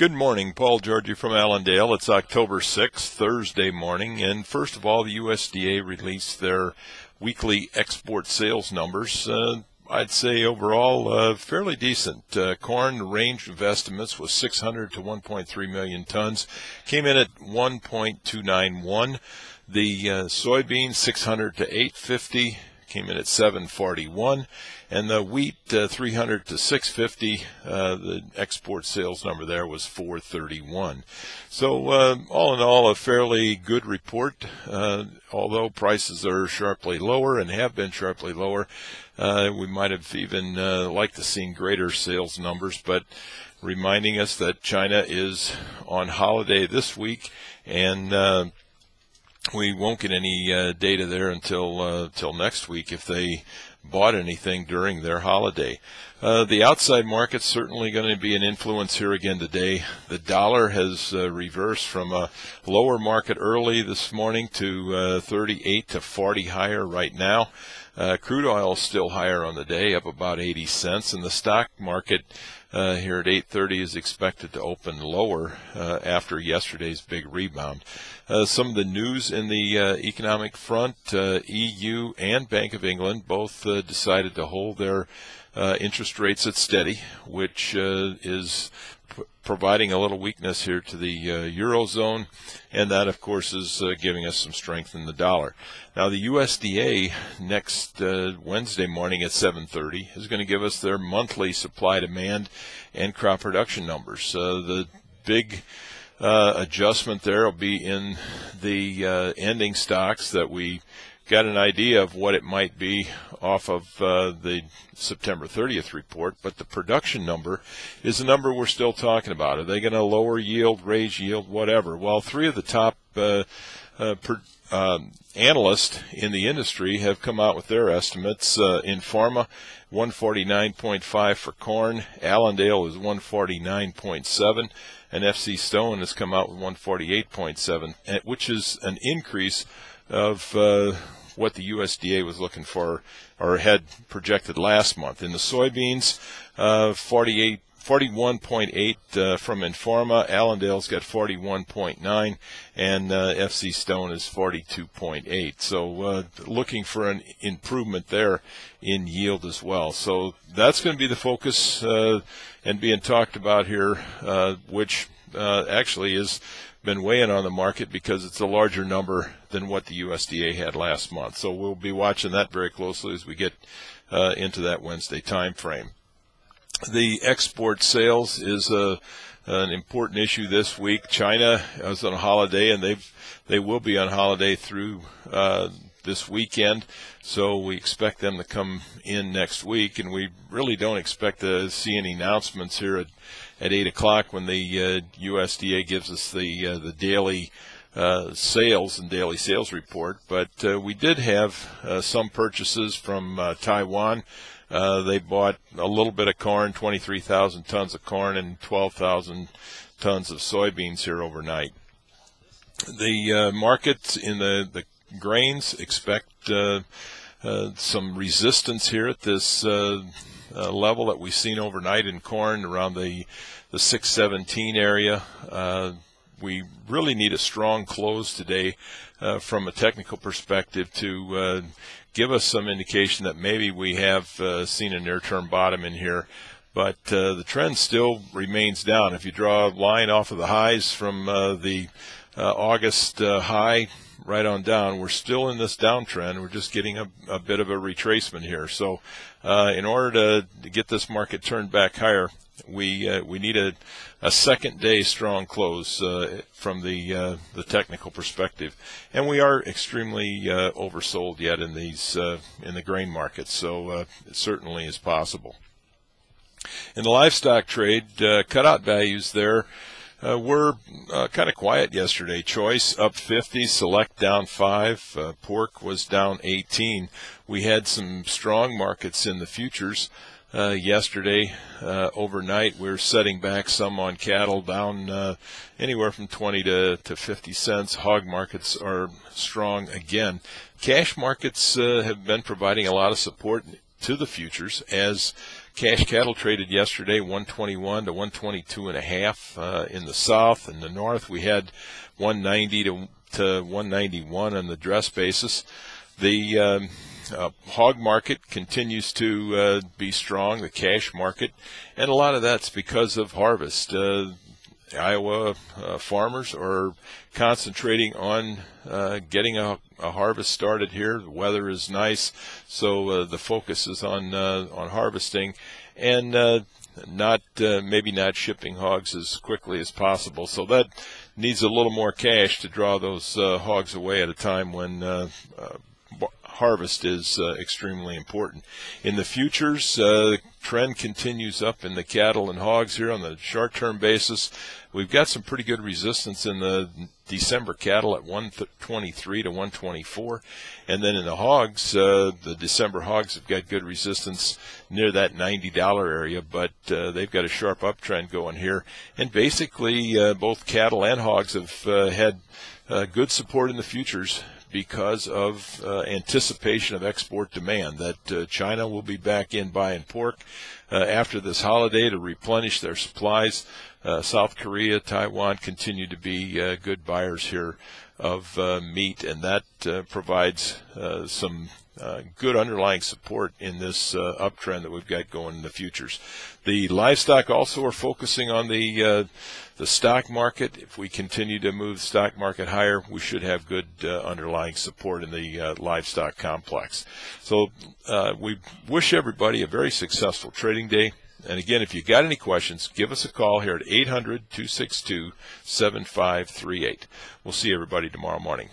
Good morning, Paul Georgie from Allendale. It's October 6th, Thursday morning, and first of all, the USDA released their weekly export sales numbers. I'd say overall fairly decent. Corn, the range of estimates was 600 to 1.3 million tons, came in at 1.291. The soybeans 600 to 850. Came in at 741, and the wheat 300 to 650. The export sales number there was 431. So all in all, a fairly good report. Although prices are sharply lower and have been sharply lower, we might have even liked to see greater sales numbers. But reminding us that China is on holiday this week, and we won't get any data there until next week if they bought anything during their holiday. The outside market's certainly going to be an influence here again today. The dollar has reversed from a lower market early this morning to 38 to 40 higher right now. Crude oil is still higher on the day, up about 80 cents, and the stock market here at 8:30 is expected to open lower after yesterday's big rebound. Some of the news in the economic front, EU and Bank of England both decided to hold their interest rates at steady, which is providing a little weakness here to the Eurozone, and that, of course, is giving us some strength in the dollar. Now, the USDA next Wednesday morning at 7:30 is going to give us their monthly supply, demand, and crop production numbers. The big adjustment there will be in the ending stocks that we got an idea of what it might be off of the September 30th report, but the production number is the number we're still talking about. Are they going to lower yield, raise yield, whatever? Well, three of the top analysts in the industry have come out with their estimates. In pharma, 149.5 for corn. Allendale is 149.7. And FC Stone has come out with 148.7, which is an increase of what the USDA was looking for or had projected last month. In the soybeans, 41.8 from Informa. Allendale's got 41.9, and FC Stone is 42.8. So looking for an improvement there in yield as well. So that's going to be the focus and being talked about here, which actually is been weighing on the market because it's a larger number than what the USDA had last month. So we'll be watching that very closely as we get into that Wednesday time frame. The export sales is an important issue this week. China is on a holiday, and they will be on holiday through this weekend, so we expect them to come in next week, and we really don't expect to see any announcements here at 8 o'clock when the USDA gives us the daily sales and daily sales report. But we did have some purchases from Taiwan. They bought a little bit of corn, 23,000 tons of corn and 12,000 tons of soybeans here overnight. The markets in the grains expect some resistance here at this level that we've seen overnight in corn around the 617 area. We really need a strong close today from a technical perspective to give us some indication that maybe we have seen a near-term bottom in here. But the trend still remains down. If you draw a line off of the highs from the August high right on down, we're still in this downtrend. We're just getting a bit of a retracement here. So in order to get this market turned back higher, we need a second day strong close from the technical perspective, and we are extremely oversold yet in these in the grain markets. So it certainly is possible. In the livestock trade, cutout values there were kind of quiet yesterday. Choice up 50, select down 5, pork was down 18. We had some strong markets in the futures yesterday. Overnight, we're setting back some on cattle, down anywhere from 20 to 50 cents. Hog markets are strong again. Cash markets have been providing a lot of support to the futures as Cash cattle traded yesterday 121 to 122.5 in the south. In the north, we had 190 to 191 on the dress basis. The hog market continues to be strong, the cash market, and a lot of that's because of harvest. Iowa farmers are concentrating on getting a harvest started here. The weather is nice, so the focus is on harvesting and maybe not shipping hogs as quickly as possible. So that needs a little more cash to draw those hogs away at a time when harvest is extremely important. In the futures, the trend continues up in the cattle and hogs here on the short-term basis. We've got some pretty good resistance in the December cattle at 123 to 124, and then in the hogs, the December hogs have got good resistance near that $90 area, but they've got a sharp uptrend going here. And basically, both cattle and hogs have had good support in the futures because of anticipation of export demand, that China will be back in buying pork after this holiday to replenish their supplies. South Korea, Taiwan continue to be good buyers here of meat, and that provides some good underlying support in this uptrend that we've got going in the futures. The livestock also are focusing on the stock market. If we continue to move the stock market higher, we should have good underlying support in the livestock complex. So we wish everybody a very successful trading day. And again, if you got any questions, give us a call here at 800-262-7538. We'll see everybody tomorrow morning.